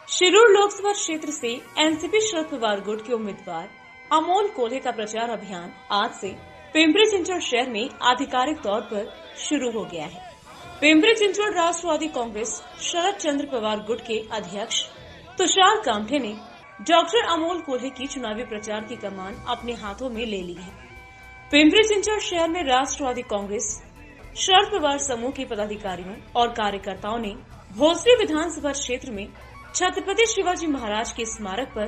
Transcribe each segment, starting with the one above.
शिरूर लोकसभा क्षेत्र से एनसीपी शरद पवार गुट के उम्मीदवार अमोल कोल्हे का प्रचार अभियान आज से पिंपरी चिंचवड शहर में आधिकारिक तौर पर शुरू हो गया है। पिंपरी चिंचवड राष्ट्रवादी कांग्रेस शरद चंद्र पवार गुट के अध्यक्ष तुषार कामठे ने डॉक्टर अमोल कोल्हे की चुनावी प्रचार की कमान अपने हाथों में ले ली है। पिंपरी चिंचवड शहर में राष्ट्रवादी कांग्रेस शरद पवार समूह के पदाधिकारियों और कार्यकर्ताओं ने भोसरी विधानसभा क्षेत्र में छत्रपति शिवाजी महाराज के स्मारक पर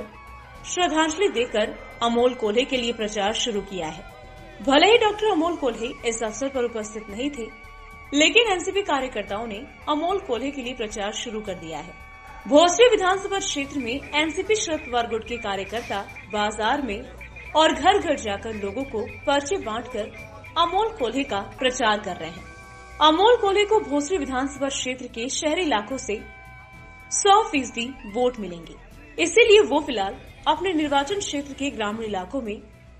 श्रद्धांजलि देकर अमोल कोल्हे के लिए प्रचार शुरू किया है। भले ही डॉक्टर अमोल कोल्हे इस अवसर पर उपस्थित नहीं थे, लेकिन एनसीपी कार्यकर्ताओं ने अमोल कोल्हे के लिए प्रचार शुरू कर दिया है। भोसरी विधानसभा क्षेत्र में एनसीपी शरद पवार गुट के कार्यकर्ता बाजार में और घर घर जाकर लोगों को पर्चे बांटकर अमोल कोल्हे का प्रचार कर रहे हैं। अमोल कोल्हे को भोसरी विधानसभा क्षेत्र के शहरी इलाकों से 100% वोट मिलेंगे, इसीलिए वो फिलहाल अपने निर्वाचन क्षेत्र के ग्रामीण इलाकों में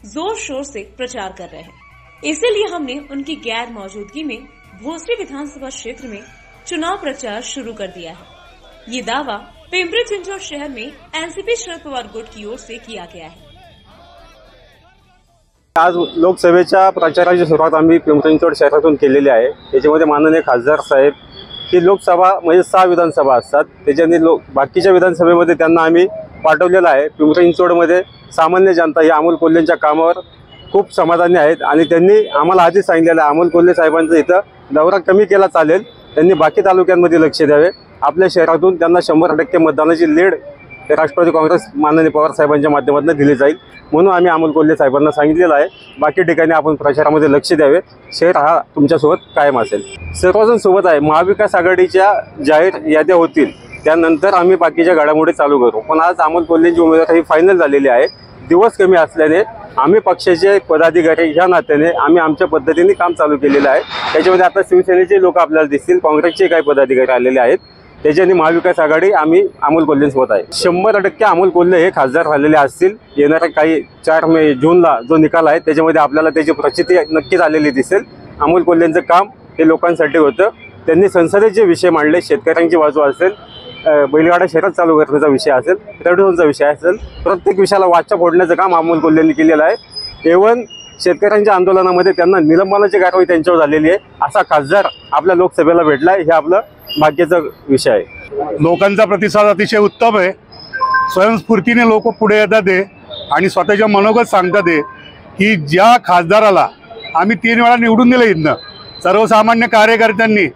जोर शोर से प्रचार कर रहे हैं। इसीलिए हमने उनकी गैर मौजूदगी में भोसरी विधानसभा क्षेत्र में चुनाव प्रचार शुरू कर दिया है। ये दावा पिंपरी चिंचवड शहर में एनसीपी शरद पवार गुट की ओर से किया गया है। आज लोकसभेच्या प्रचाराची सुरुवात आम्ही पिंपरी चिंचवड शहरातून केलेली आहे। त्याच्यामध्ये माननीय खासदार साहेब की लोकसभा म्हणजे 6 विधानसभा असतात, त्याच्याने बाकीच्या विधानसभेमध्ये त्यांना आम्ही पाठवलेलं आहे। पिंपरी चिंचवडमध्ये सामान्य जनता ही अमोल कोल्हेंच्या कामावर खूप समाधानी आहेत आणि त्यांनी आम्हाला आधीच सांगितलेलं आहे अमोल कोल्हे साहेबांचा इथं दौरा कमी केला चालेल, त्यांनी बाकी तालुक्यांमध्ये लक्ष द्यावे। आपल्या शहरातून त्यांना 100% मतदानाची लीड राष्ट्रवादी काँग्रेस माननीय पवार साहेबांच्या माध्यमातून दिली जाईल, म्हणून आम्ही अमोल कोल्हे साहेबांना सांगितलेलं आहे बाकी ठिकाणी आपण प्रचारामध्ये लक्ष द्यावे। शहर हा तुमच्यासोबत कायम असेल, सर्वजण सोबत आहे। महाविकास आघाडीच्या जाहीर याद्या होतील त्यानंतर आम्ही बाकीच्या घडामोडी चालू करू, पण आज अमोल कोल्हेंची उमेदवारी फायनल झालेली आहे। दिवस कमी असल्याने आम्ही पक्षाचे पदाधिकारी ह्या नात्याने आम्ही आमच्या पद्धतीने काम चालू केलेलं आहे। त्याच्यामध्ये आता शिवसेनेचे लोक आपल्याला दिसतील, काँग्रेसचे काही पदाधिकारी आलेले आहेत, त्याच्याने महाविकास आघाडी आम्ही अमोल कोल्हेंसोबत आहे। 100% अमोल कोल्हे हे खासदार झालेले असतील। येणाऱ्या काही 4 जूनला जो निकाल आहे त्याच्यामध्ये आपल्याला त्याची प्रचिती नक्कीच आलेली दिसेल। अमोल कोल्हेंचं काम हे लोकांसाठी होतं, त्यांनी संसदेचे विषय मांडले, शेतकऱ्यांची बाजू असेल, बैलगाडा शहरात चालू करण्याचा विषय असेल, रेडिओचा विषय असेल, प्रत्येक विषयाला वाचा फोडण्याचं काम अमोल कोल्हेंनी केलेलं आहे। एवन शेतकऱ्यांच्या आंदोलनामध्ये त्यांना निलंबनाची कारवाई त्यांच्यावर झालेली आहे। असा खासदार आपल्या लोकसभेला भेटलाय, हे आपलं भाग्याचा विषय आहे। लोकांचा प्रतिसाद अतिशय उत्तम आहे। स्वयंस्फूर्तीने लोक पुढे येतात आणि स्वतःच्या मनोगत सांगतात की ज्या खासदाराला आम्ही 3 वेळा निवडून दिलं, इथनं सर्वसामान्य कार्यकर्त्यांनी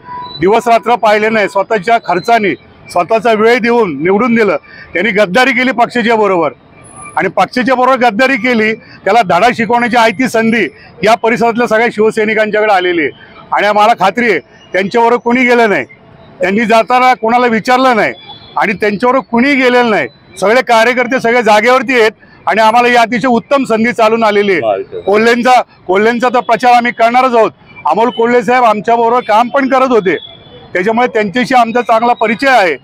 दिवस रात्र पाहिले नाही, स्वतःच्या खर्चाने स्वतःचा वेळ देऊन निवडून दिलं, त्यांनी गद्दारी केली पक्षाच्या बरोबर आणि पक्षाच्या बरोबर गद्दारी केली, त्याला धडा शिकवण्याची आयती संधी या परिसरातल्या सगळ्या शिवसैनिकांच्याकडे आलेली आहे। आणि आम्हाला खात्री आहे त्यांच्याबरोबर कोणी गेलं नाही, त्यांनी जाताना कोणाला विचारलं नाही आणि त्यांच्याबरोबर कुणी गेलेलं नाही। सगळे कार्यकर्ते सगळे जागेवरती आहेत आणि आम्हाला ही अतिशय उत्तम संधी चालून आलेली आहे। कोल्हेंचा तर प्रचार आम्ही करणारच आहोत। अमोल कोल्हे साहेब आमच्याबरोबर काम पण करत होते, त्याच्यामुळे त्यांच्याशी आमचा चांगला परिचय आहे।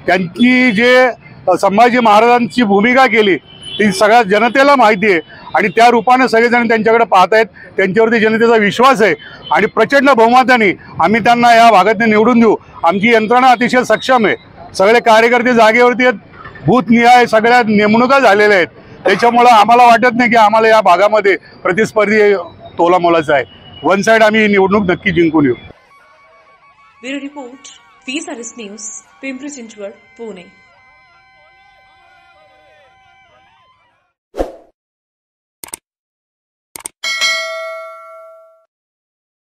त्यांनी जे संभाजी महाराजांची भूमिका केली ती सगळ्या जनतेला माहिती आहे आणि त्या रूपाने सगळेजण त्यांच्याकडे पाहत आहेत, त्यांच्यावरती जनतेचा विश्वास आहे आणि प्रचंड बहुमताने आम्ही त्यांना या भागात निवडून देऊ। आमची यंत्रणा अतिशय सक्षम आहे, सगळे कार्यकर्ते जागेवरती आहेत, बूथनिहाय सगळ्या नेमणुका झालेल्या आहेत, त्याच्यामुळे आम्हाला वाटत नाही की आम्हाला या भागामध्ये प्रतिस्पर्धी तोलामोलाचा आहे। वन साइड आम्ही ही निवडणूक नक्की जिंकून येऊ। Bureau report, VSRS news, Pimpri Chinchwad, Pune.